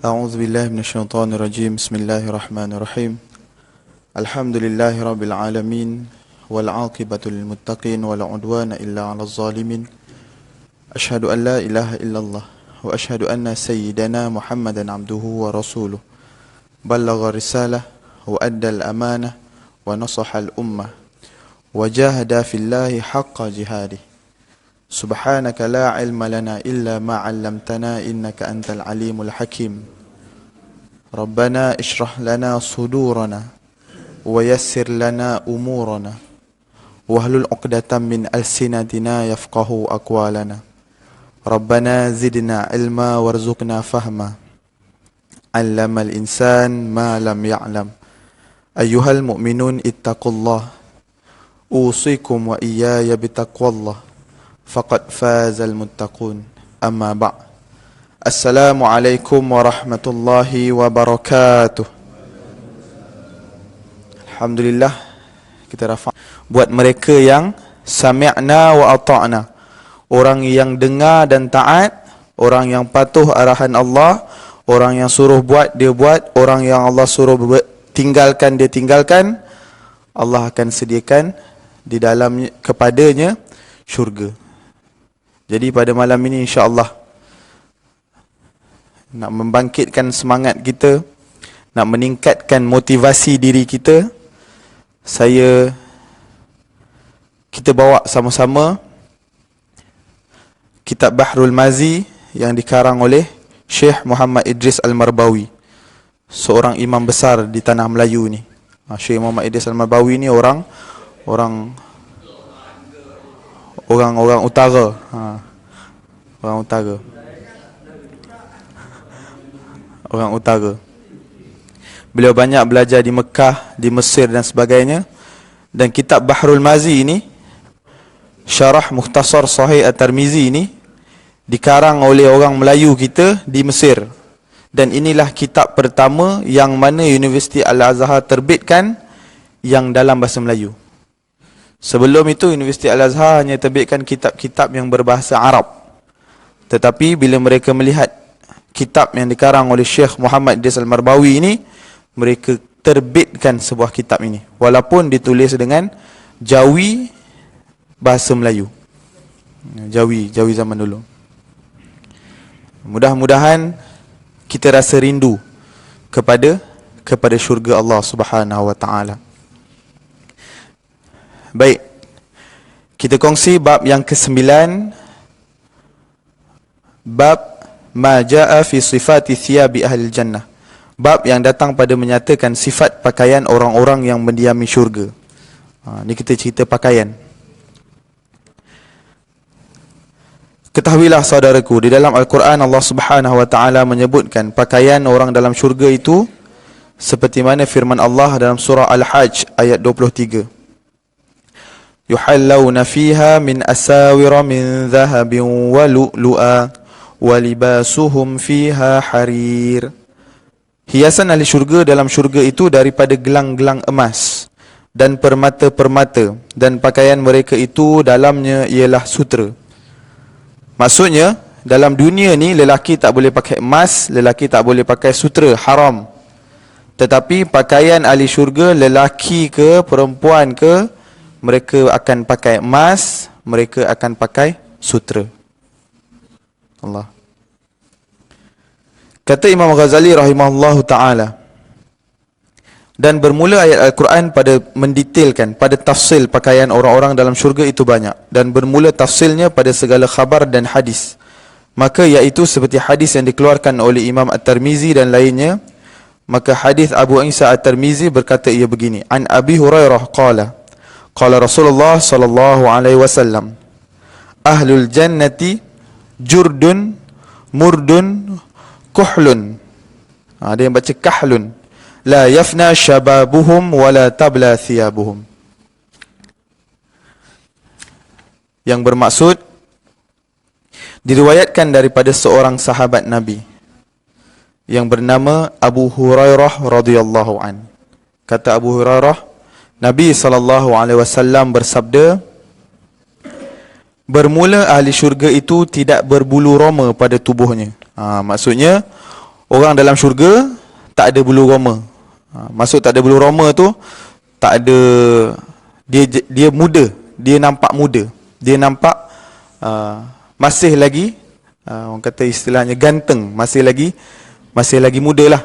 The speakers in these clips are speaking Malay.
أعوذ بالله من الشيطان الرجيم بسم الله الرحمن الرحيم الحمد لله رب العالمين والعاقبة للمتقين ولا عدوان إلا على الظالمين أشهد أن لا إله إلا الله وأشهد أن سيدنا محمدا عبده ورسوله بلغ الرسالة وأدى الأمانة ونصح الأمة وجاهد في الله حق جهاده سبحانك لا علم لنا إلا ما علمتنا إنك أنت العليم الحكيم ربنا اشرح لنا صدورنا ويسر لنا أمورنا واحلل عقدة من ألسنتنا يفقه أقوالنا ربنا زدنا علما وارزقنا فهما علم الإنسان ما لم يعلم أيها المؤمنون اتقوا الله أوصيكم وإياي بتقوى الله faqad fazal muttaqun amma ba' Assalamualaikum warahmatullahi wabarakatuh. Alhamdulillah, kita rafa' buat mereka yang sami'na wa ata'na, orang yang dengar dan taat, orang yang patuh arahan Allah, orang yang suruh buat dia buat, orang yang Allah suruh tinggalkan dia tinggalkan, Allah akan sediakan di dalam kepadanya syurga. Jadi pada malam ini insya-Allah nak membangkitkan semangat kita, nak meningkatkan motivasi diri kita, kita bawa sama-sama kitab Bahrul Mazi yang dikarang oleh Syekh Muhammad Idris Al-Marbawi, seorang imam besar di tanah Melayu ni. Syekh Muhammad Idris Al-Marbawi ni orang utara. Orang utara. Beliau banyak belajar di Mekah, di Mesir dan sebagainya. Dan kitab Bahrul Mazi ini, Syarah Mukhtasar Sahih At-Tirmizi ini, dikarang oleh orang Melayu kita di Mesir. Dan inilah kitab pertama yang mana Universiti Al-Azhar terbitkan yang dalam bahasa Melayu. Sebelum itu Universiti Al-Azhar hanya terbitkan kitab-kitab yang berbahasa Arab. Tetapi bila mereka melihat kitab yang dikarang oleh Syekh Muhammad Idris Al-Marbawi ini, mereka terbitkan sebuah kitab ini, walaupun ditulis dengan Jawi bahasa Melayu. Jawi zaman dulu. Mudah-mudahan kita rasa rindu kepada syurga Allah Subhanahu wa taala. Baik. Kita kongsi bab yang ke-9, bab ma jaa fi sifati thiyabi ahli jannah. Bab yang datang pada menyatakan sifat pakaian orang-orang yang mendiami syurga. Ni kita cerita pakaian. Ketahuilah saudaraku, di dalam Al-Quran Allah Subhanahu wa taala menyebutkan pakaian orang dalam syurga itu seperti mana firman Allah dalam surah Al-Hajj ayat 23. Yuhallawna fiha min asawira min dhahabin wa lu'lu'a walibasuhum fiha harir. Hiasan ahli syurga dalam syurga itu daripada gelang-gelang emas dan permata-permata, dan pakaian mereka itu dalamnya ialah sutera. Maksudnya dalam dunia ni lelaki tak boleh pakai emas, lelaki tak boleh pakai sutera, haram. Tetapi pakaian ahli syurga, lelaki ke perempuan ke, mereka akan pakai emas, mereka akan pakai sutera. Allah. Kata Imam Ghazali rahimahullahu ta'ala, dan bermula ayat Al-Quran pada mendetailkan, pada tafsil pakaian orang-orang dalam syurga itu banyak, dan bermula tafsilnya pada segala khabar dan hadis. Maka iaitu seperti hadis yang dikeluarkan oleh Imam At-Tirmizi dan lainnya. Maka hadis Abu Isa At-Tirmizi berkata ia begini, an Abi Hurairah qala Rasulullah sallallahu alaihi wasallam, ahlul jannati jurdun murdun kuhlun. Ada yang baca kahlun. La yafna syababuhum wala tabla thiyabuhum. Yang bermaksud, diriwayatkan daripada seorang sahabat Nabi yang bernama Abu Hurairah radhiyallahu an. Kata Abu Hurairah, Nabi SAW bersabda, bermula ahli syurga itu tidak berbulu roma pada tubuhnya. Maksudnya Orang dalam syurga tak ada bulu roma. Maksud tak ada bulu roma tu, tak ada, dia muda, dia nampak muda, dia nampak masih lagi orang kata istilahnya ganteng, masih lagi muda lah.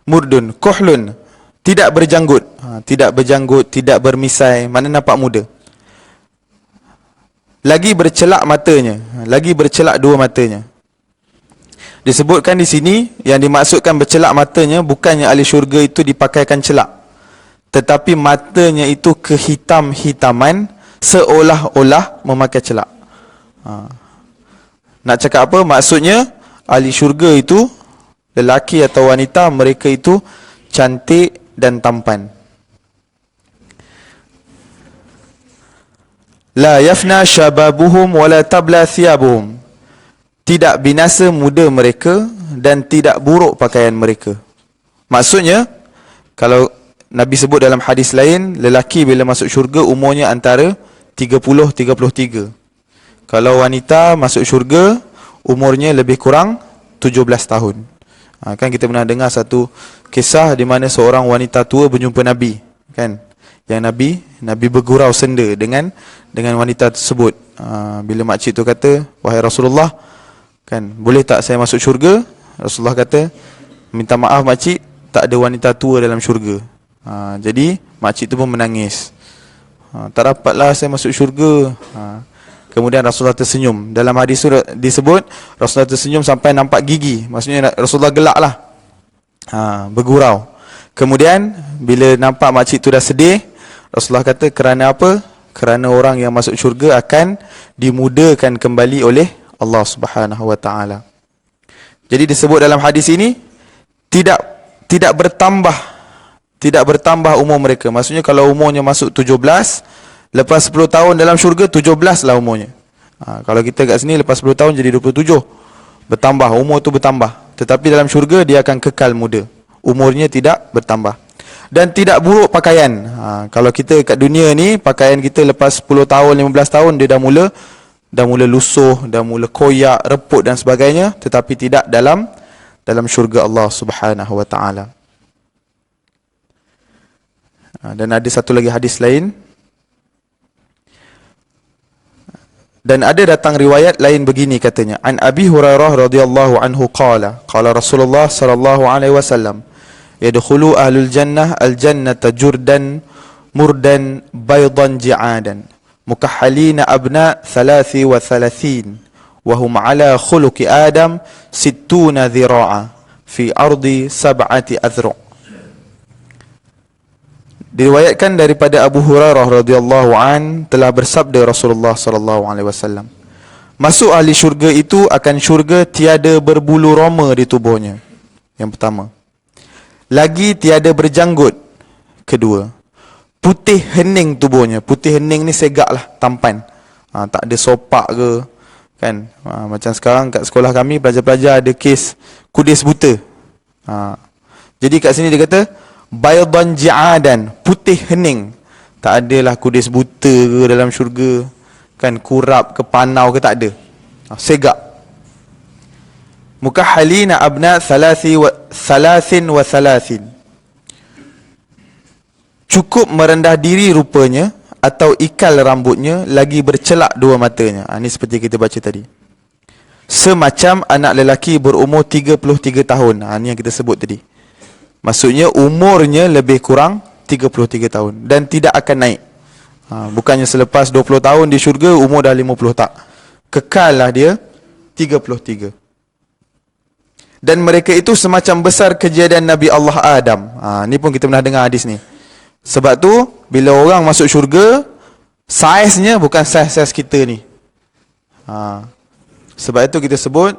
Murdun, kuhlun, tidak berjanggut, tidak bermisai, mana nampak muda. Lagi bercelak matanya, lagi bercelak dua matanya. Disebutkan di sini yang dimaksudkan bercelak matanya bukannya ahli syurga itu dipakaikan celak, tetapi matanya itu kehitam-hitaman seolah-olah memakai celak. Nak cakap apa? Maksudnya ahli syurga itu, lelaki atau wanita, mereka itu cantik dan tampan. La yafna syababuhum wala tabla thiyabuhum. Tidak binasa muda mereka dan tidak buruk pakaian mereka. Maksudnya, kalau Nabi sebut dalam hadis lain, lelaki bila masuk syurga umurnya antara 30-33. Kalau wanita masuk syurga umurnya lebih kurang 17 tahun. Kan kita pernah dengar satu kisah di mana seorang wanita tua berjumpa Nabi, kan? Yang Nabi bergurau senda dengan wanita tersebut. Bila makcik tu kata, wahai Rasulullah, kan, boleh tak saya masuk syurga? Rasulullah kata, minta maaf makcik, tak ada wanita tua dalam syurga. Jadi makcik tu pun menangis. Tak dapatlah saya masuk syurga. Kemudian Rasulullah tersenyum. Dalam hadis tu disebut Rasulullah tersenyum sampai nampak gigi. Maksudnya Rasulullah gelak lah, bergurau. Kemudian bila nampak makcik tu dah sedih, Rasulullah kata, kerana apa? Kerana orang yang masuk syurga akan dimudahkan kembali oleh Allah Subhanahu wa taala. Jadi disebut dalam hadis ini tidak bertambah umur mereka. Maksudnya kalau umurnya masuk 17, lepas 10 tahun dalam syurga 17 lah umurnya. Kalau kita kat sini lepas 10 tahun jadi 27. Bertambah, umur tu bertambah. Tetapi dalam syurga dia akan kekal muda. Umurnya tidak bertambah. Dan tidak buruk pakaian. Kalau kita kat dunia ni, pakaian kita lepas 10 tahun, 15 tahun dia dah mula lusuh, dah mula koyak, reput dan sebagainya, tetapi tidak dalam syurga Allah Subhanahu wa taala. Dan ada satu lagi hadis lain. Dan ada datang riwayat lain begini katanya, an Abi Hurairah radhiyallahu anhu qala Rasulullah sallallahu alaihi wasallam, yadkhulu ahlul jannah al-jannata jurdan murdan baydan ji'adan mukahhalina abna 33 wa hum ala khuluqi adam 60 dhira'a fi ardi 7 adhru'. Diriwayatkan daripada Abu Hurairah radhiyallahu an telah bersabda Rasulullah sallallahu alaihi wasallam, masuk ahli syurga itu akan syurga tiada berbulu roma di tubuhnya. Yang pertama. Lagi tiada berjanggut. Kedua. Putih hening tubuhnya. Putih hening ni segak lah, tampan. Tak ada sopak ke, kan? Macam sekarang kat sekolah kami pelajar-pelajar ada kes kudis buta. Jadi kat sini dia kata baydan ji'adan, putih hening. Tak adalah kudis buta ke dalam syurga, kan, kurap ke panau ke, tak ada. Segak. Mukahhalina abna 33. Cukup merendah diri rupanya atau ikal rambutnya, lagi bercelak dua matanya. Ini seperti kita baca tadi. Semacam anak lelaki berumur 33 tahun. Ini yang kita sebut tadi. Maksudnya umurnya lebih kurang 33 tahun dan tidak akan naik. Bukannya selepas 20 tahun di syurga umur dah 50, tak. Kekal lah dia 33. Dan mereka itu semacam besar kejadian Nabi Allah Adam. Ni pun kita pernah dengar hadis ni. Sebab tu bila orang masuk syurga, saiznya bukan saiz kita ni. Sebab itu kita sebut,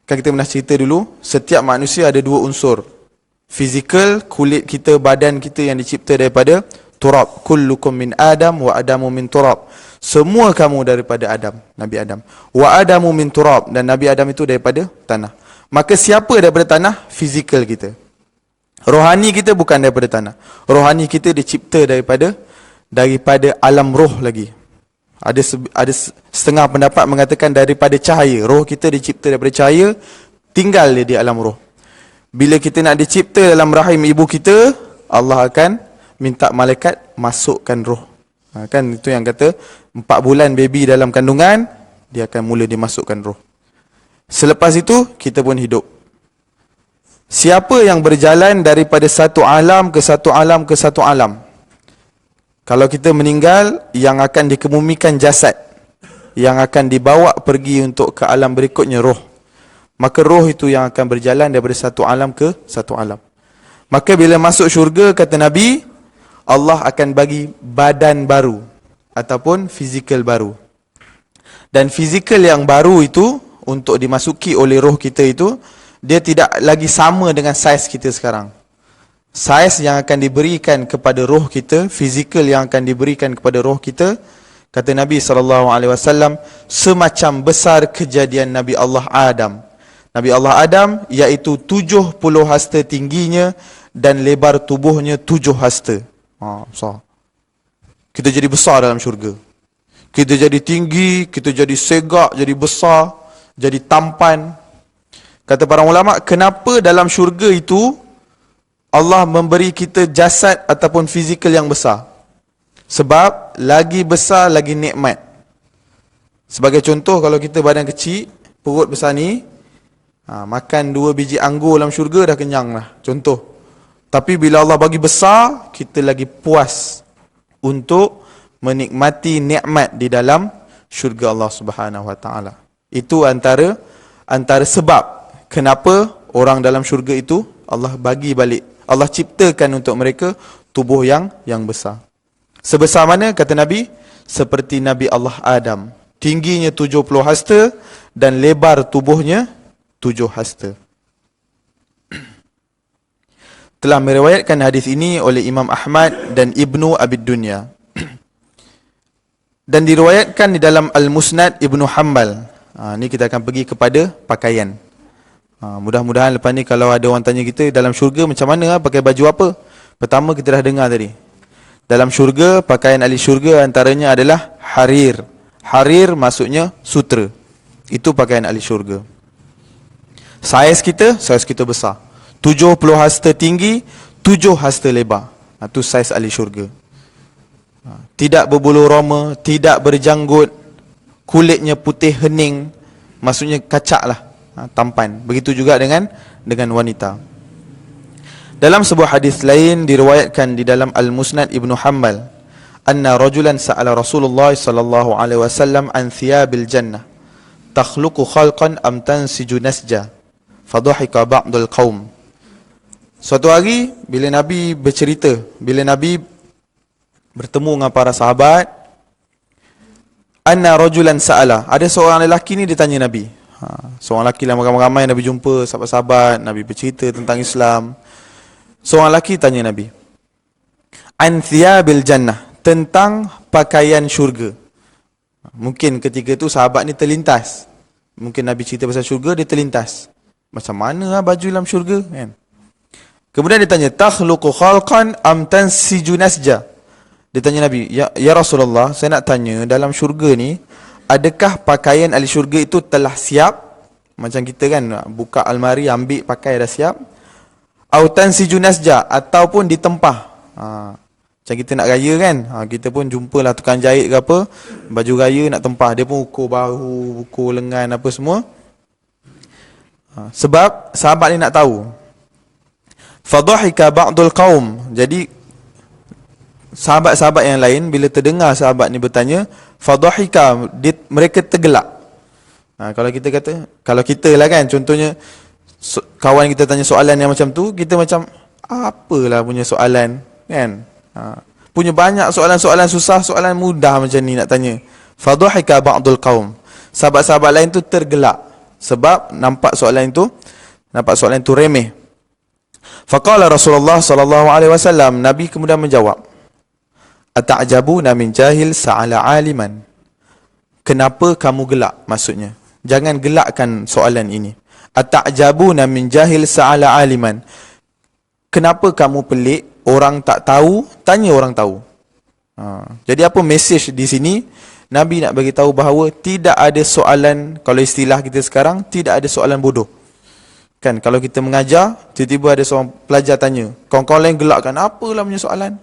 kan kita pernah cerita dulu, setiap manusia ada dua unsur. Fizikal, kulit kita, badan kita yang dicipta daripada turab. Kullukum min Adam wa Adamu min turab. Semua kamu daripada Adam, Nabi Adam. Wa Adamu min turab, dan Nabi Adam itu daripada tanah. Maka siapa daripada tanah? Fizikal kita. Rohani kita bukan daripada tanah. Rohani kita dicipta daripada alam roh lagi. Ada setengah pendapat mengatakan daripada cahaya. Roh kita dicipta daripada cahaya, tinggal dia di alam roh. Bila kita nak dicipta dalam rahim ibu kita, Allah akan minta malaikat masukkan roh. Kan itu yang kata 4 bulan baby dalam kandungan, dia akan mula dimasukkan roh. Selepas itu kita pun hidup. Siapa yang berjalan daripada satu alam ke satu alam ke satu alam? Kalau kita meninggal, yang akan dikemumikan jasad, yang akan dibawa pergi untuk ke alam berikutnya roh. Maka roh itu yang akan berjalan daripada satu alam ke satu alam. Maka bila masuk syurga, kata Nabi, Allah akan bagi badan baru ataupun fizikal baru. Dan fizikal yang baru itu, untuk dimasuki oleh roh kita itu, dia tidak lagi sama dengan saiz kita sekarang. Saiz yang akan diberikan kepada roh kita, fizikal yang akan diberikan kepada roh kita, kata Nabi SAW, semacam besar kejadian Nabi Allah Adam. Nabi Allah Adam, iaitu 70 hasta tingginya dan lebar tubuhnya 7 hasta. Besar. Kita jadi besar dalam syurga. Kita jadi tinggi, kita jadi segak, jadi besar, jadi tampan. Kata para ulama, kenapa dalam syurga itu Allah memberi kita jasad ataupun fizikal yang besar? Sebab lagi besar, lagi nikmat. Sebagai contoh, kalau kita badan kecil, perut besar ni, makan 2 biji anggur dalam syurga dah kenyang lah. Contoh. Tapi bila Allah bagi besar, kita lagi puas untuk menikmati nikmat di dalam syurga Allah Subhanahu Wa Taala. Itu antara sebab kenapa orang dalam syurga itu Allah bagi balik. Allah ciptakan untuk mereka tubuh yang besar. Sebesar mana, kata Nabi? Seperti Nabi Allah Adam. Tingginya 70 hasta dan lebar tubuhnya 7 hasta. Telah meriwayatkan hadis ini oleh Imam Ahmad dan Ibnu Abi Dunya. Dan diriwayatkan di dalam Al-Musnad Ibnu Hanbal. Ni kita akan pergi kepada pakaian. Mudah-mudahan lepas ni kalau ada orang tanya kita dalam syurga macam mana, pakai baju apa? Pertama kita dah dengar tadi. Dalam syurga, pakaian ahli syurga antaranya adalah harir. Harir maksudnya sutera. Itu pakaian ahli syurga. Saiz kita besar. 70 hasta tinggi, 7 hasta lebar. Itu saiz ahli syurga. Tidak berbulu roma, tidak berjanggut, kulitnya putih hening, maksudnya kacak lah, tampan. Begitu juga dengan wanita. Dalam sebuah hadis lain diriwayatkan di dalam Al-Musnad Ibnu Hanbal, anna rajulan sa'ala Rasulullah sallallahu alaihi wasallam an thiyabil jannah takhluqu khalqan am tansiju nasja fadhahika ba'dul qaum. Suatu hari bila Nabi bercerita, bila Nabi bertemu dengan para sahabat, anna rajulan sa'ala, ada seorang lelaki ni dia tanya Nabi. Seorang lelaki yang ramai-ramai Nabi jumpa, sahabat-sahabat, Nabi bercerita tentang Islam. Seorang lelaki tanya Nabi, an thiyabil jannah, tentang pakaian syurga. Mungkin ketika itu sahabat ni terlintas. Mungkin Nabi cerita pasal syurga, dia terlintas. Macam mana baju dalam syurga? Kan? Kemudian dia tanya, takhluqu khalqan am tansiju nasja? Dia tanya Nabi, ya Rasulullah, saya nak tanya, dalam syurga ni, adakah pakaian ahli syurga itu telah siap? Macam kita kan, buka almari, ambil pakai dah siap. Au tansiju nasja, ataupun ditempah. Macam kita nak raya kan, kita pun jumpalah tukang jahit ke apa, baju raya nak tempah, dia pun ukur bahu, ukur lengan apa semua. Sebab sahabat ni nak tahu. Fadhahika ba'dul qaum. Jadi sahabat-sahabat yang lain bila terdengar sahabat ni bertanya, fadhahika, mereka tergelak. Kalau kita kata, kalau kita lah kan, contohnya kawan kita tanya soalan yang macam tu, kita macam apalah punya soalan kan, punya banyak soalan-soalan susah, soalan mudah macam ni nak tanya. Fadhahika ba'dul qaum. Sahabat-sahabat lain tu tergelak sebab nampak soalan itu remeh. Faqala Rasulullah sallallahu alaihi wasallam, Nabi kemudian menjawab, ata'jabuna min jahil sa'ala aliman. Kenapa kamu gelak? Maksudnya, jangan gelakkan soalan ini. Ata'jabuna min jahil sa'ala aliman. Kenapa kamu pelik, orang tak tahu tanya orang tahu? Jadi apa mesej di sini? Nabi nak bagi tahu bahawa tidak ada soalan, kalau istilah kita sekarang, tidak ada soalan bodoh. Kan kalau kita mengajar, tiba-tiba ada seorang pelajar tanya, kawan-kawan lain gelakkan, apalah punya soalan?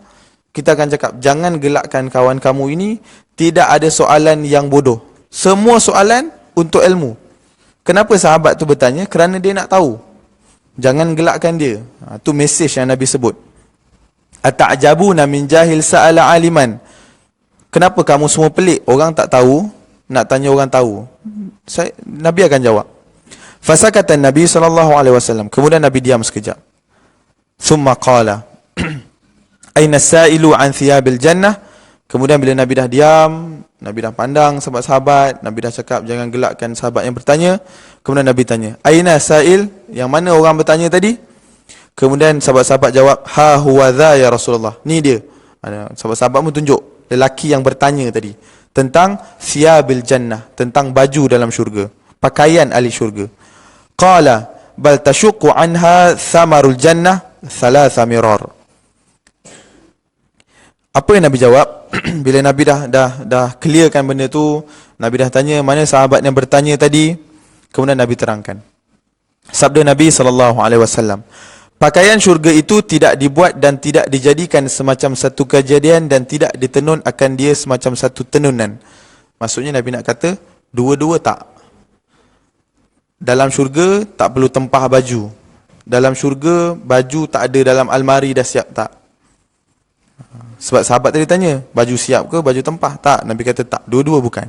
Kita akan cakap, jangan gelakkan kawan kamu ini, tidak ada soalan yang bodoh. Semua soalan untuk ilmu. Kenapa sahabat tu bertanya? Kerana dia nak tahu. Jangan gelakkan dia. Itu mesej yang Nabi sebut. Ata'jabuna min jahil sa'ala aliman. Kenapa kamu semua pelik? Orang tak tahu, nak tanya orang tahu. Nabi akan jawab. Fasakatan Nabi SAW. Kemudian Nabi diam sekejap. Thumma qala. Aina sa'ilu an thiyabil jannah. Kemudian bila Nabi dah diam, Nabi dah pandang sahabat-sahabat, Nabi dah cakap jangan gelakkan sahabat yang bertanya. Kemudian Nabi tanya, aina sa'il? Yang mana orang bertanya tadi? Kemudian sahabat-sahabat jawab, ha huwa dha ya Rasulullah. Ni dia. Sahabat-sahabat pun tunjuk lelaki yang bertanya tadi tentang thiyabil jannah, tentang baju dalam syurga, pakaian ahli syurga. Qala bal tashuqqu anha thamarul jannah thalatha mirar. Apa yang Nabi jawab? Bila Nabi dah clearkan benda tu, Nabi dah tanya mana sahabat yang bertanya tadi, kemudian Nabi terangkan. Sabda Nabi SAW, pakaian syurga itu tidak dibuat dan tidak dijadikan semacam satu kejadian dan tidak ditenun akan dia semacam satu tenunan. Maksudnya Nabi nak kata, dua-dua tak. Dalam syurga tak perlu tempah baju. Dalam syurga baju tak ada dalam almari dah siap, tak. Sebab sahabat tadi tanya, baju siap ke baju tempah? Tak. Nabi kata tak, dua-dua bukan.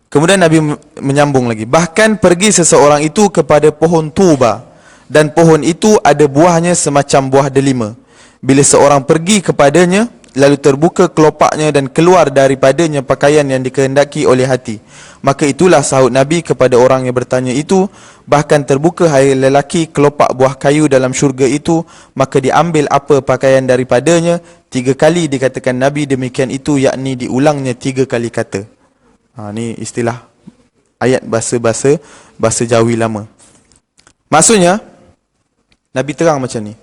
Kemudian Nabi menyambung lagi, bahkan pergi seseorang itu kepada pohon tuba, dan pohon itu ada buahnya semacam buah delima. Bila seorang pergi kepadanya, lalu terbuka kelopaknya dan keluar daripadanya pakaian yang dikehendaki oleh hati, maka itulah sahut Nabi kepada orang yang bertanya itu, bahkan terbuka hai lelaki kelopak buah kayu dalam syurga itu, maka diambil apa pakaian daripadanya. 3 kali dikatakan Nabi demikian itu, yakni diulangnya 3 kali kata. Ni istilah ayat bahasa Jawi lama. Maksudnya Nabi terang macam ni.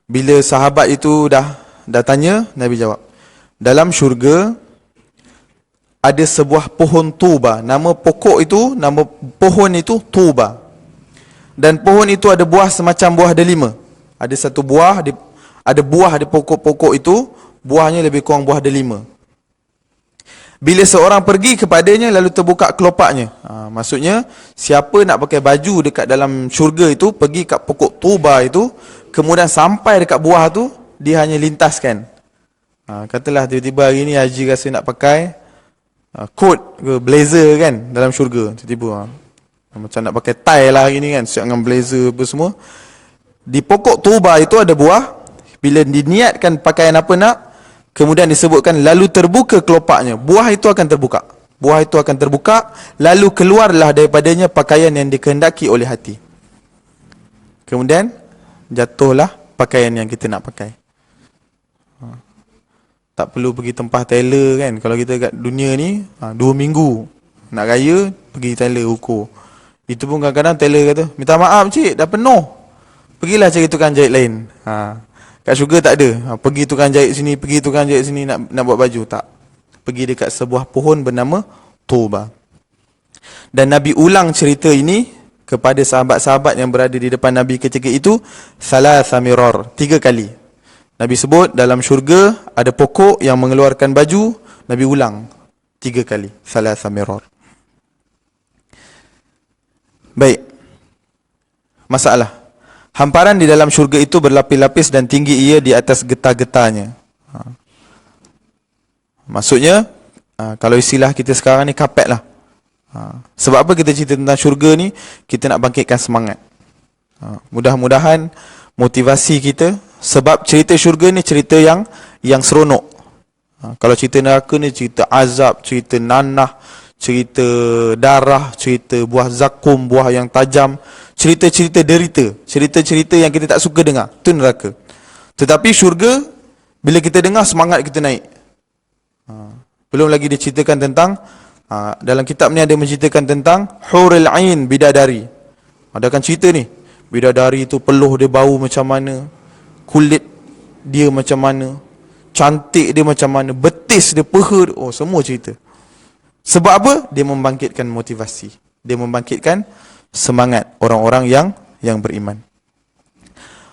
Bila sahabat itu dah tanya, Nabi jawab, dalam syurga ada sebuah pohon tuba. Nama pohon itu tuba. Dan pohon itu ada buah semacam buah delima. Ada satu buah, ada buah di pokok-pokok itu, buahnya lebih kurang buah delima. Bila seorang pergi kepadanya lalu terbuka kelopaknya. Maksudnya siapa nak pakai baju dekat dalam syurga itu, pergi kat pokok tuba itu, kemudian sampai dekat buah tu, dia hanya lintaskan. Katalah tiba-tiba hari ni Haji rasa nak pakai coat ke blazer kan dalam syurga, tiba-tiba macam nak pakai tie lah hari ni kan, siap dengan blazer apa semua. Di pokok tuba itu ada buah. Bila diniatkan pakaian apa nak, kemudian disebutkan lalu terbuka kelopaknya, buah itu akan terbuka. Buah itu akan terbuka, lalu keluarlah daripadanya pakaian yang dikehendaki oleh hati. Kemudian jatuhlah pakaian yang kita nak pakai. Tak perlu pergi tempah tailor kan. Kalau kita kat dunia ni 2 minggu nak raya, pergi tailor ukur. Itu pun kadang-kadang tailor kata, minta maaf cik, dah penuh, pergilah cari tukang jahit lain. Kat syurga tak ada, pergi tukang jahit sini, pergi tukang jahit sini nak buat baju. Tak. Pergi dekat sebuah pohon bernama Tuba. Dan Nabi ulang cerita ini kepada sahabat-sahabat yang berada di depan Nabi ketika itu, thalatha mirar, 3 kali. Nabi sebut dalam syurga ada pokok yang mengeluarkan baju, Nabi ulang 3 kali, thalatha mirar. Baik. Masalah. Hamparan di dalam syurga itu berlapis-lapis dan tinggi ia di atas getah-getahnya. Maksudnya, kalau istilah kita sekarang ni kapet lah. Sebab apa kita cerita tentang syurga ni? Kita nak bangkitkan semangat. Mudah-mudahan motivasi kita, sebab cerita syurga ni cerita yang seronok. Kalau cerita neraka ni cerita azab, cerita nanah, cerita darah, cerita buah zakum, buah yang tajam, cerita-cerita derita, cerita-cerita yang kita tak suka dengar. Itu neraka. Tetapi syurga, bila kita dengar, semangat kita naik. Belum lagi diceritakan tentang, dalam kitab ni ada menceritakan tentang hurul ain, bidadari. Ada kan cerita ni, bidadari tu peluh dia bau macam mana, kulit dia macam mana, cantik dia macam mana, betis dia, peha dia, oh semua cerita. Sebab apa? Dia membangkitkan motivasi. Dia membangkitkan semangat orang-orang yang beriman.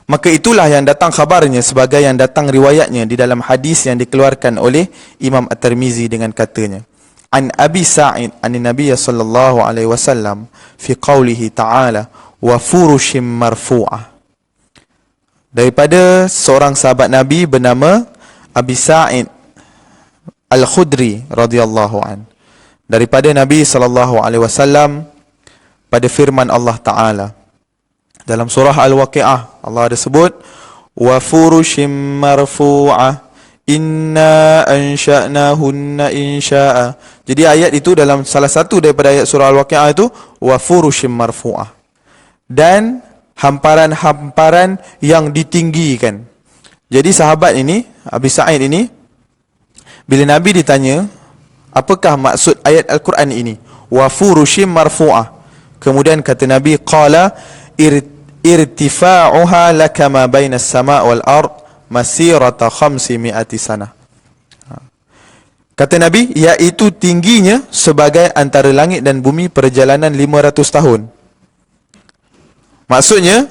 Maka itulah yang datang khabarnya sebagai yang datang riwayatnya di dalam hadis yang dikeluarkan oleh Imam At-Tirmizi dengan katanya, An Abi Sa'id an Nabiy sallallahu alaihi wasallam fi qawlihi ta'ala wa furushim marfu'ah. Daripada seorang sahabat Nabi bernama Abi Sa'id Al-Khudri radhiyallahu an. Daripada Nabi sallallahu alaihi wasallam pada firman Allah Taala dalam surah Al-Waqiah, Allah ada sebut wa furushim marfu'ah inna ansha'nahunna insya'a. Jadi ayat itu dalam salah satu daripada ayat surah Al-Waqiah itu wa furushim marfu'ah, dan hamparan-hamparan yang ditinggikan. Jadi sahabat ini, Abi Sa'id ini, bila Nabi ditanya apakah maksud ayat Al-Quran ini, wa furushim marfu'ah, kemudian kata Nabi, qala irtifa'uha laka ma baina as-sama' wal ard masirata 500 sanah. Kata Nabi, iaitu tingginya sebagai antara langit dan bumi perjalanan 500 tahun. Maksudnya,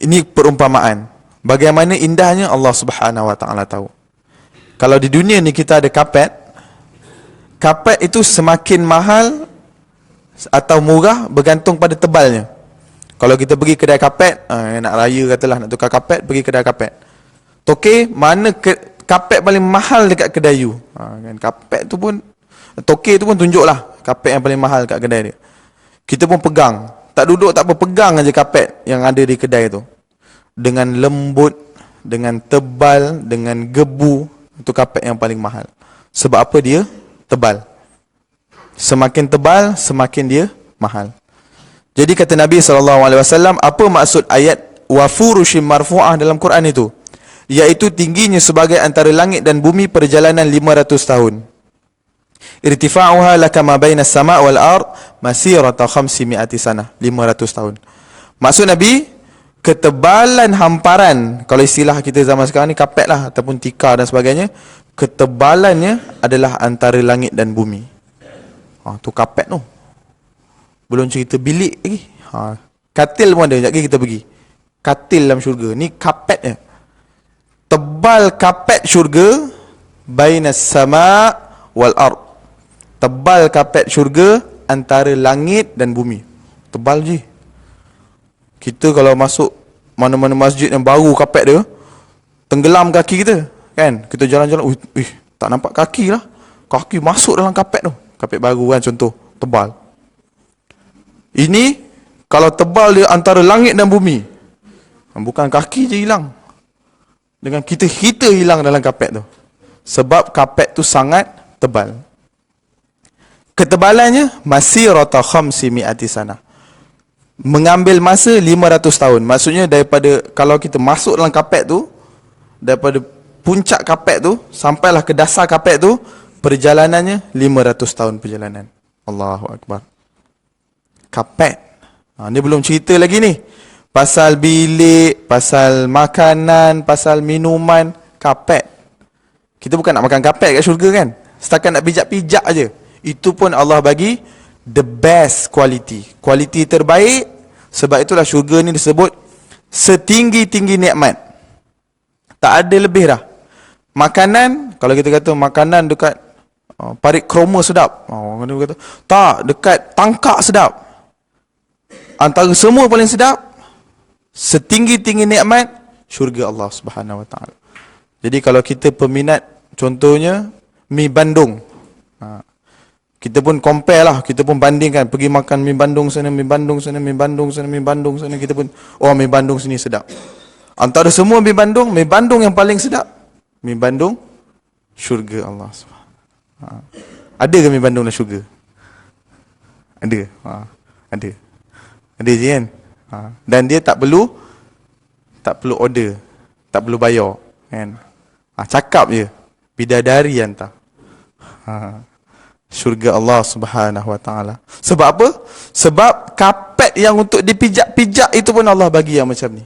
ini perumpamaan bagaimana indahnya Allah Subhanahu wa taala tahu. Kalau di dunia ni kita ada kapet, kapet itu semakin mahal atau murah bergantung pada tebalnya. Kalau kita pergi kedai kapet, nak raya katalah nak tukar kapet, pergi kedai kapet. Tokey, mana kapet paling mahal dekat kedai you? Kan kapet tu pun, tokey tu pun tunjuklah kapet yang paling mahal dekat kedai dia. Kita pun pegang, tak duduk tak apa, pegang aja kapet yang ada di kedai tu. Dengan lembut, dengan tebal, dengan gebu, itu kapet yang paling mahal. Sebab apa? Dia tebal. Semakin tebal, semakin dia mahal. Jadi kata Nabi SAW, apa maksud ayat wa furushim marfu'ah dalam Quran itu? Iaitu tingginya sebagai antara langit dan bumi perjalanan 500 tahun. Irtifa'uha laka ma baina as-sama' wal ard masirata 500 sanah, 500 tahun. Maksud Nabi, ketebalan hamparan, kalau istilah kita zaman sekarang ni kapet lah, ataupun tikar dan sebagainya, ketebalannya adalah antara langit dan bumi. Tu kapet tu. Belum cerita bilik lagi. Katil pun ada, sekejap lagi kita pergi. Katil dalam syurga. Ni kapet je. Tebal kapet syurga, bainas sama' wal ard. Tebal kapet syurga antara langit dan bumi. Tebal je. Kita kalau masuk mana-mana masjid yang baru kapet dia, tenggelam kaki kita, kan? Kita jalan-jalan, tak nampak kaki lah. Kaki masuk dalam kapet tu. Kapet baru kan, contoh, tebal. Ini, kalau tebal dia antara langit dan bumi, bukan kaki je hilang, dengan kita hilang dalam kapet tu. Sebab kapet tu sangat tebal. Ketebalannya, masirata 500 sanah. Mengambil masa 500 tahun. Maksudnya daripada, kalau kita masuk dalam kapet tu, daripada puncak kapet tu sampailah ke dasar kapet tu, perjalanannya 500 tahun perjalanan. Allahu Akbar. Kapet. Ni belum cerita lagi ni pasal bilik, pasal makanan, pasal minuman. Kapet. Kita bukan nak makan kapet kat syurga kan, setakat nak pijak-pijak aja. Itu pun Allah bagi the best quality, kualiti terbaik. Sebab itulah syurga ni disebut setinggi-tinggi nikmat, tak ada lebih dah. Makanan, kalau kita kata makanan dekat parit kroma sedap, kita kata tak, dekat tangkak sedap. Antara semua paling sedap, setinggi-tinggi nikmat, syurga Allah Subhanahu Wa Taala. Jadi kalau kita peminat, contohnya mi Bandung, kita pun compare lah, kita pun bandingkan, pergi makan mi Bandung sana, mi Bandung sana, mi Bandung sana, mi Bandung sana, kita pun, oh mi Bandung sini sedap. Antara semua mi Bandung yang paling sedap, mi Bandung syurga Allah. Ada ke mi Bandung dalam syurga? Ada. Ada. Ada je kan? Dan dia tak perlu order, tak perlu bayar kan? Cakap je, bidadari hantar. Syurga Allah Subhanahu Wa Taala. Sebab apa? Sebab kapet yang untuk dipijak-pijak itu pun Allah bagi yang macam ni.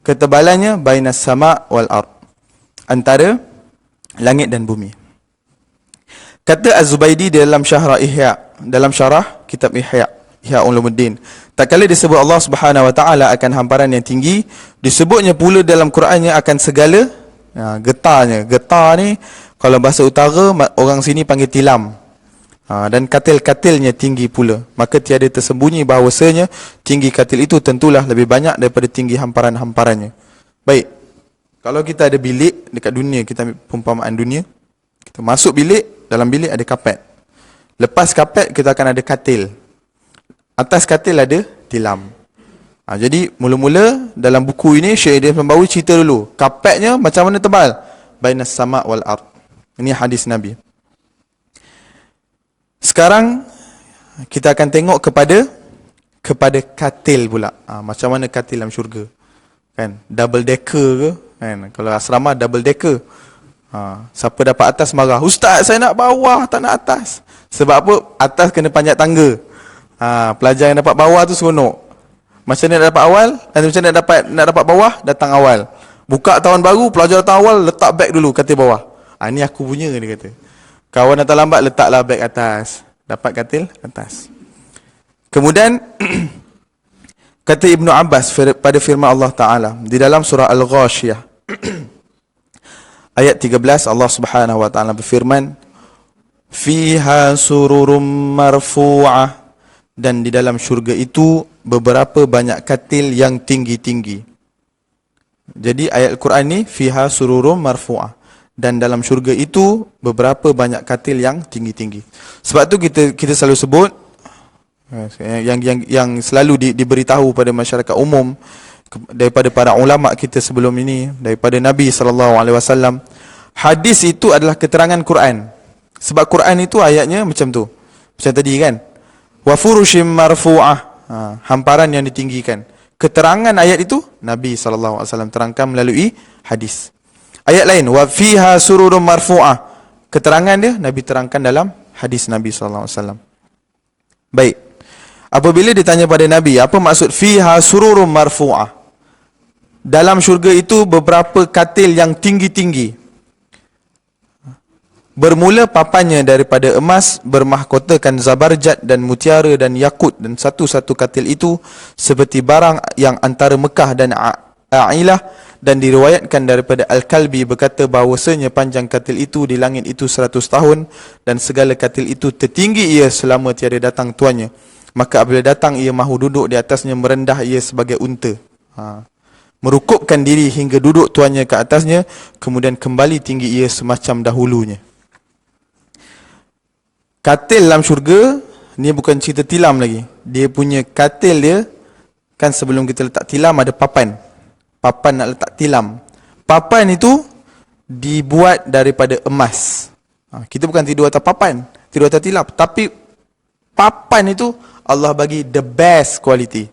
Ketebalannya bainas sama' wal ard. antara langit dan bumi. Kata Az-Zubaydi dalam syarah Ihya, dalam syarah kitab Ihya Ulumuddin, tak kala disebut Allah Subhanahu wa taala akan hamparan yang tinggi, disebutnya pula dalam Qurannya akan segala getarnya. Getar ni kalau bahasa utara orang sini panggil tilam. Dan katil-katilnya tinggi pula. Maka tiada tersembunyi bahawasanya tinggi katil itu tentulah lebih banyak daripada tinggi hamparan-hamparannya. Baik. Kalau kita ada bilik dekat dunia, kita ambil perumpamaan dunia, kita masuk bilik, dalam bilik ada kapet. Lepas kapet kita akan ada katil. Atas katil ada tilam. Jadi mula-mula dalam buku ini Syekh Idris Pembawi cerita dulu kapetnya macam mana tebal, bainas sama' wal ard. Ini hadis Nabi. Sekarang kita akan tengok kepada katil pula. Macam mana katil dalam syurga, kan? Double decker ke, kan? Kalau asrama double decker. Siapa dapat atas marah, ustaz saya nak bawah, tak nak atas. Sebab apa? Atas kena panjat tangga. Pelajar yang dapat bawah tu seronok. Macam mana nak dapat awal, macam mana nak dapat bawah, datang awal. Buka tahun baru, pelajar datang awal, letak beg dulu katil bawah. Ni aku punya, dia kata. Kawan datang lambat, letaklah beg atas. Dapat katil atas. Kemudian kata Ibnu Abbas pada firman Allah Ta'ala di dalam surah Al-Ghashiyah ayat 13, Allah Subhanahu wa taala berfirman, "Fiha sururum marfu'ah." Dan di dalam syurga itu beberapa banyak katil yang tinggi-tinggi. Jadi ayat Al-Quran ni fiha sururum marfu'ah. Dan dalam syurga itu beberapa banyak katil yang tinggi-tinggi. Sebab tu kita selalu sebut yang selalu diberitahu pada masyarakat umum daripada para ulama kita sebelum ini, daripada Nabi SAW, hadis itu adalah keterangan Quran. Sebab Quran itu ayatnya macam tu, macam tadi kan, wa furushim marfu'ah, hamparan yang ditinggikan. Keterangan ayat itu Nabi SAW terangkan melalui hadis. Ayat lain, wa fiha sururum marfu'ah, keterangan dia Nabi terangkan dalam hadis Nabi SAW. Baik, apabila ditanya pada Nabi, apa maksud fiha sururum marfu'ah? Dalam syurga itu beberapa katil yang tinggi-tinggi. Bermula papannya daripada emas, bermahkotakan zabarjat dan mutiara dan yakut, dan satu-satu katil itu seperti barang yang antara Mekah dan A'ilah. Dan diriwayatkan daripada Al-Kalbi berkata bahawasanya panjang katil itu di langit itu 100 tahun, dan segala katil itu tertinggi ia selama tiada datang tuannya. Maka apabila datang ia mahu duduk di atasnya, merendah ia sebagai unta, merukupkan diri hingga duduk tuannya ke atasnya, kemudian kembali tinggi ia semacam dahulunya. Katil dalam syurga ni bukan cerita tilam lagi. Dia punya katil dia, kan sebelum kita letak tilam ada papan. Papan nak letak tilam. Papan itu dibuat daripada emas. Kita bukan tidur atas papan, tidur atas tilam. Tapi papan itu Allah bagi the best quality.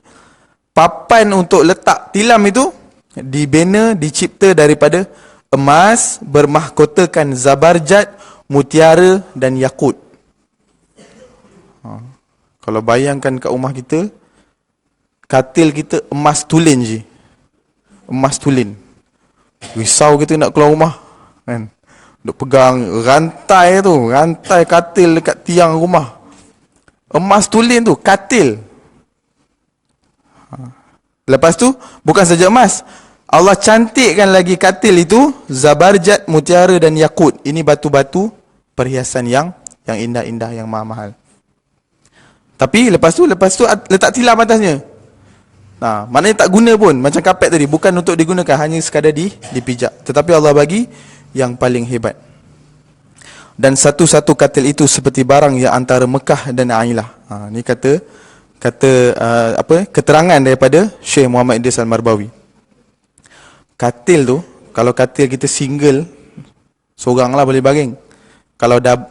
Papan untuk letak tilam itu dibina, dicipta daripada emas, bermahkotakan zabarjat, mutiara dan yakut. Kalau bayangkan kat rumah kita, katil kita emas tulin je. Emas tulin. Risau kita nak keluar rumah, kan? Duk pegang rantai tu, rantai katil dekat tiang rumah. Emas tulin tu, katil. Lepas tu, bukan saja emas, Allah cantikkan lagi katil itu, zabarjat, mutiara dan yakut. Ini batu-batu perhiasan yang indah-indah, yang mahal-mahal. Tapi lepas tu letak tilam atasnya. Maknanya tak guna pun. Macam kapet tadi, bukan untuk digunakan, hanya sekadar dipijak. Tetapi Allah bagi yang paling hebat. Dan satu-satu katil itu seperti barang yang antara Mekah dan A'ilah. Ni kata keterangan daripada Syekh Muhammad Idris Al-Marbawi. Katil tu, kalau katil kita single, seorang lah boleh baring. Kalau dah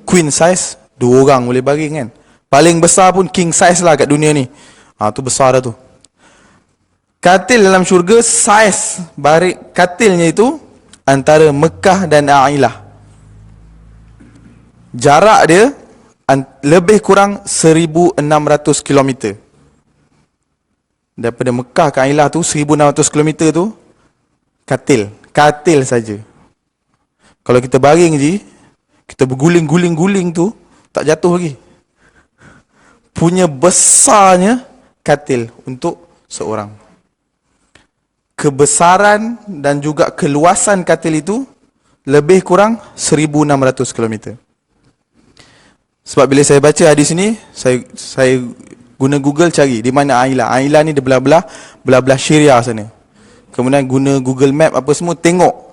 queen size, 2 orang boleh baring, kan. Paling besar pun king size lah kat dunia ni. Tu besar dah tu. Katil dalam syurga, saiz barik katilnya itu antara Mekah dan A'ilah. Jarak dia lebih kurang 1,600 km. Daripada Mekah ke A'ilah tu 1,600 km tu katil. katil saja. Kalau kita baring je, kita berguling-guling-guling tu, tak jatuh lagi. Punya besarnya katil untuk seorang. Kebesaran dan juga keluasan katil itu lebih kurang 1,600 km. Sebab bila saya baca hadis ni, saya guna Google cari di mana Ailah. Ailah ni di belah-belah Syria sana. Kemudian guna Google Map apa semua, tengok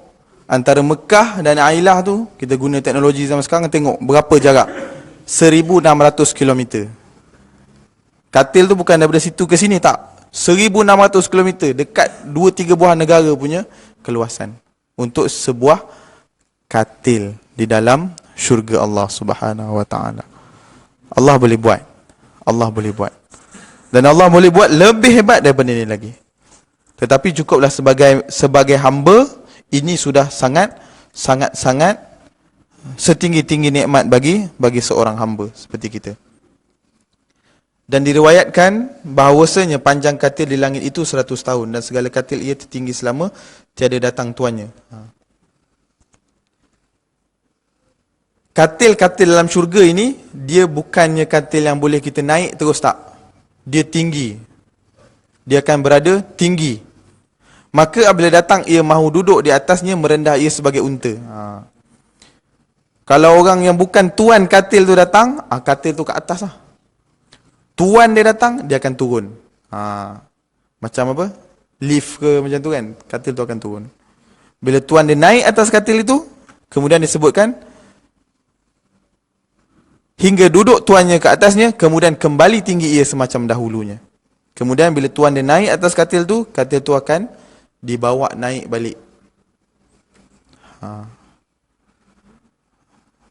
antara Mekah dan Ailah tu, kita guna teknologi zaman sekarang, tengok berapa jarak. 1,600 km. Katil tu bukan daripada situ ke sini, tak. 1,600 km, dekat 2-3 buah negara punya keluasan. Untuk sebuah katil di dalam syurga Allah Subhanahu Wa Taala. Allah boleh buat. Allah boleh buat. Dan Allah boleh buat lebih hebat daripada ini lagi. Tetapi cukuplah sebagai hamba, ini sudah sangat setinggi-tinggi nikmat bagi seorang hamba seperti kita. Dan diriwayatkan bahawasanya panjang katil di langit itu 100 tahun dan segala katil ia tertinggi selama tiada datang tuannya. Katil-katil dalam syurga ini, dia bukannya katil yang boleh kita naik terus, tak. Dia tinggi. Dia akan berada tinggi. Maka apabila datang ia mahu duduk di atasnya, merendah ia sebagai unta. Kalau orang yang bukan tuan katil tu datang, katil tu ke atas lah. Tuan dia datang, dia akan turun. Macam apa? Lift ke macam tu kan? Katil tu akan turun. Bila tuan dia naik atas katil itu, kemudian disebutkan hingga duduk tuannya ke atasnya, kemudian kembali tinggi ia semacam dahulunya. Kemudian bila tuan dia naik atas katil tu akan dibawa naik balik.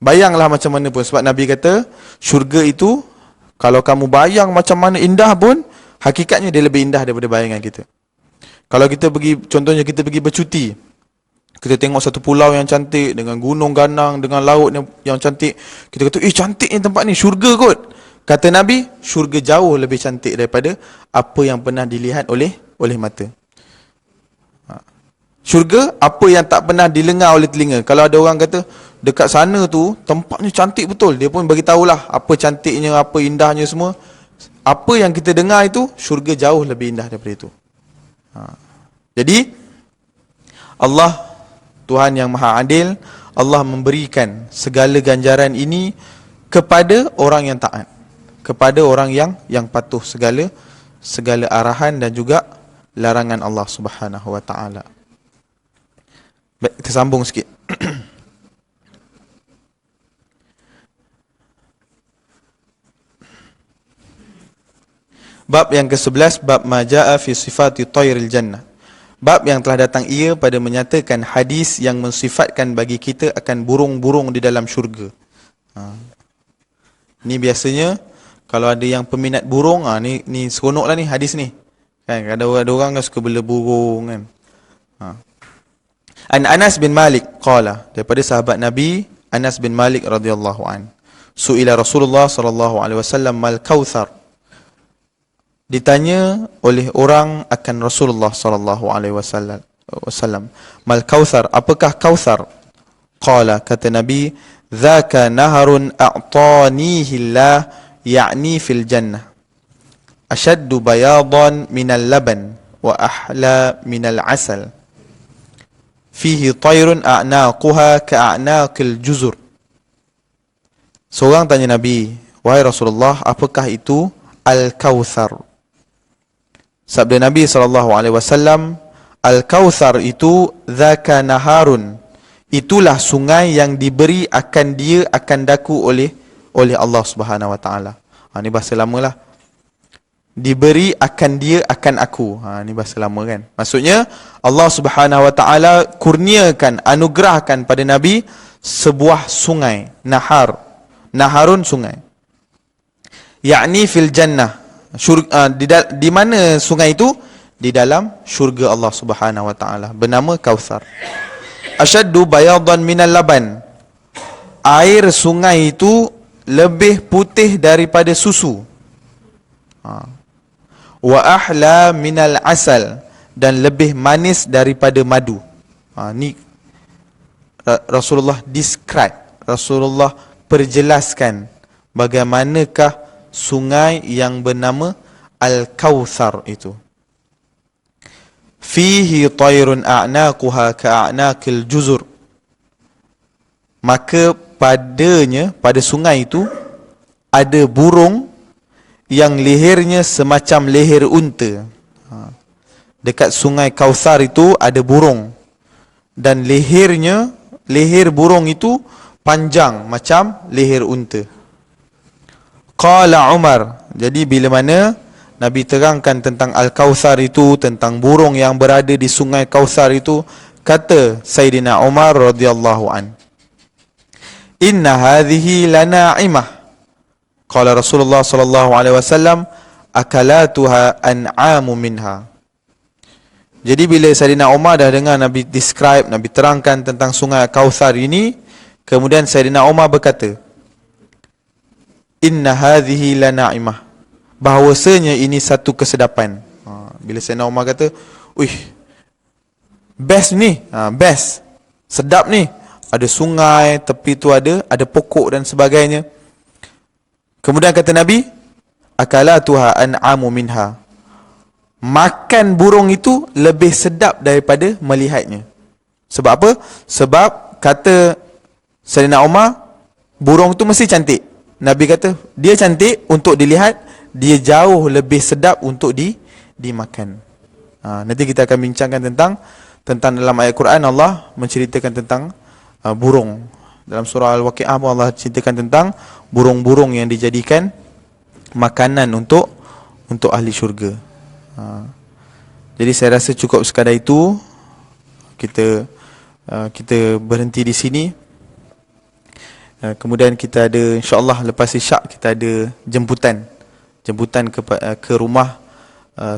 Bayanglah macam mana pun. Sebab Nabi kata, syurga itu, kalau kamu bayang macam mana indah pun, hakikatnya dia lebih indah daripada bayangan kita. Kalau kita pergi, contohnya kita pergi bercuti, kita tengok satu pulau yang cantik, dengan gunung ganang, dengan laut yang cantik, kita kata, cantiknya tempat ni, syurga kot. Kata Nabi, syurga jauh lebih cantik daripada apa yang pernah dilihat oleh mata. Syurga, apa yang tak pernah didengar oleh telinga. Kalau ada orang kata, dekat sana tu, tempatnya cantik betul, dia pun beritahulah apa cantiknya, apa indahnya semua. Apa yang kita dengar itu, syurga jauh lebih indah daripada itu. Jadi, Allah, Tuhan yang Maha Adil, Allah memberikan segala ganjaran ini kepada orang yang taat, kepada orang yang patuh segala arahan dan juga larangan Allah Subhanahu Wa Taala. Baik, kita sambung sikit. Bab yang ke-11, bab majaa fi sifati tayril jannah. Bab yang telah datang ia pada menyatakan hadis yang mensifatkan bagi kita akan burung-burung di dalam syurga. Ni biasanya kalau ada yang peminat burung, ni seronoklah ni hadis ni. Kan ada orang yang suka bela burung kan. An Anas bin Malik qala, daripada sahabat Nabi Anas bin Malik radhiyallahu an. Suila Rasulullah sallallahu alaihi wasallam mal kautsar. Ditanya oleh orang akan Rasulullah sallallahu alaihi wasallam, mal kautsar, apakah kautsar? Qala, kata Nabi, dzaka naharun a'tanihi Allah, ya'ni fil jannah, ashaddu bayadan minal laban wa ahla minal asal, fihi tayrun a'naquha ka'a'naqil juzur. Seorang tanya Nabi, wahai Rasulullah, apakah itu Al-Kautsar? Sabda Nabi SAW, Al-Kautsar itu dzaka naharun, itulah sungai yang diberi akan dia akan daku oleh Allah Subhanahu Wa Taala. Ni bahasa lama lah. Diberi akan dia akan aku. Ni bahasa lama kan. Maksudnya Allah Subhanahu Wa Taala kurniakan, anugerahkan pada Nabi sebuah sungai, naharun sungai. Yakni fil jannah. Di mana sungai itu? Di dalam syurga Allah Subhanahu Wa Taala, bernama Kautsar. Ashaddu bayadan minal laban. Air sungai itu lebih putih daripada susu. Wa ahla minal asal, dan lebih manis daripada madu. Ni Rasulullah describe, Rasulullah perjelaskan bagaimanakah sungai yang bernama Al-Kautsar itu. Fihi tayrun a'naquha ka'anaqil juzur. Maka padanya, pada sungai itu ada burung yang lehernya semacam leher unta. Dekat sungai Kautsar itu ada burung, dan leher burung itu panjang macam leher unta. Qala Umar, jadi bila mana Nabi terangkan tentang Al-Kautsar itu, tentang burung yang berada di sungai Kautsar itu, kata Sayyidina Umar radhiyallahu an, inna hadhihi lana'imah. Qala Rasulullah sallallahu alaihi wasallam, akalatuha an'amu minha. Jadi bila Sayyidina Umar dah dengar Nabi describe, Nabi terangkan tentang sungai Kautsar ini, kemudian Sayyidina Umar berkata, inna hadhihi lana'imah, bahawasanya ini satu kesedapan. Bila Sayyidina Umar kata, "Uih, best ni, best, sedap ni. Ada sungai, tepi tu ada pokok dan sebagainya." Kemudian kata Nabi, akalatuha an'amu minha. Makan burung itu lebih sedap daripada melihatnya. Sebab apa? Sebab kata Sayyidina Umar, burung tu mesti cantik. Nabi kata, dia cantik untuk dilihat, dia jauh lebih sedap untuk dimakan. Nanti kita akan bincangkan tentang dalam ayat Quran Allah menceritakan tentang burung. Dalam surah Al-Waqi'ah Allah ceritakan tentang burung-burung yang dijadikan makanan untuk ahli syurga. Jadi saya rasa cukup sekadar itu. Kita berhenti di sini. Kemudian kita ada, insya-Allah lepas isyak kita ada jemputan ke rumah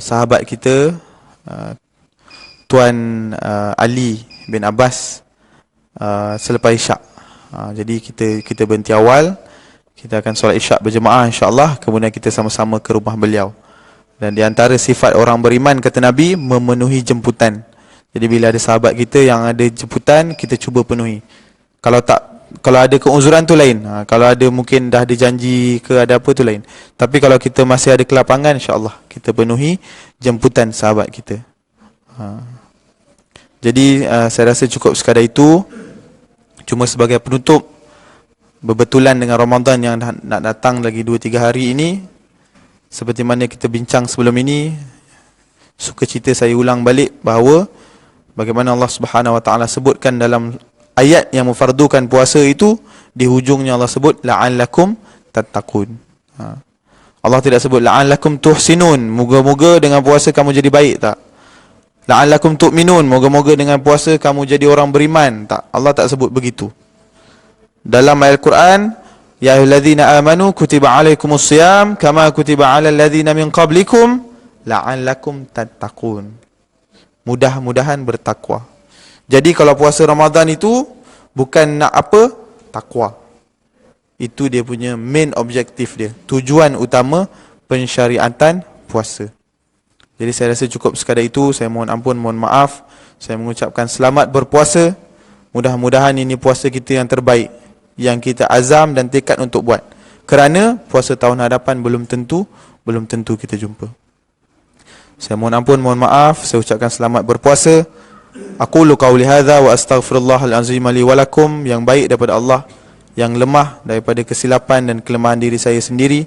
sahabat kita, Tuan Ali bin Abbas, selepas isyak. Jadi kita berhenti awal. Kita akan solat isyak berjemaah insya-Allah, kemudian kita sama-sama ke rumah beliau. Dan di antara sifat orang beriman, kata Nabi, memenuhi jemputan. Jadi bila ada sahabat kita yang ada jemputan, kita cuba penuhi. Kalau ada keuzuran tu lain. Kalau ada mungkin dah ada janji ke ada apa tu lain. Tapi kalau kita masih ada kelapangan, insya-Allah kita penuhi jemputan sahabat kita. Jadi saya rasa cukup sekadar itu. Cuma sebagai penutup, berbetulan dengan Ramadan yang nak datang lagi 2-3 hari ini, seperti mana kita bincang sebelum ini, sukacita saya ulang balik bahawa bagaimana Allah Subhanahu Wa Taala sebutkan dalam ayat yang memfardukan puasa itu, di hujungnya Allah sebut la'allakum tattaqun. Allah tidak sebut la'allakum tuhsinun, moga-moga dengan puasa kamu jadi baik, tak. La'allakum tu'minun, moga-moga dengan puasa kamu jadi orang beriman, tak. Allah tak sebut begitu. Dalam ayat Quran, ya ayyuhallazina amanu kutiba alaikumusiyam kama kutiba alal ladzina min qablikum la'allakum tattaqun. Mudah-mudahan bertakwa. Jadi kalau puasa Ramadan itu bukan nak apa? Takwa. Itu dia punya main objektif dia. Tujuan utama pensyariatan puasa. Jadi saya rasa cukup sekadar itu. Saya mohon ampun, mohon maaf. Saya mengucapkan selamat berpuasa. Mudah-mudahan ini puasa kita yang terbaik, yang kita azam dan tekad untuk buat. Kerana puasa tahun hadapan belum tentu kita jumpa. Saya mohon ampun, mohon maaf. Saya ucapkan selamat berpuasa. Aqulu qawli hadza wa astaghfirullahal azim li wa lakum. Yang baik daripada Allah, yang lemah daripada kesilapan dan kelemahan diri saya sendiri.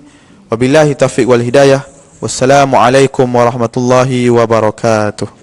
Wabillahi taufiq wal hidayah. Wassalamualaikum warahmatullahi wabarakatuh.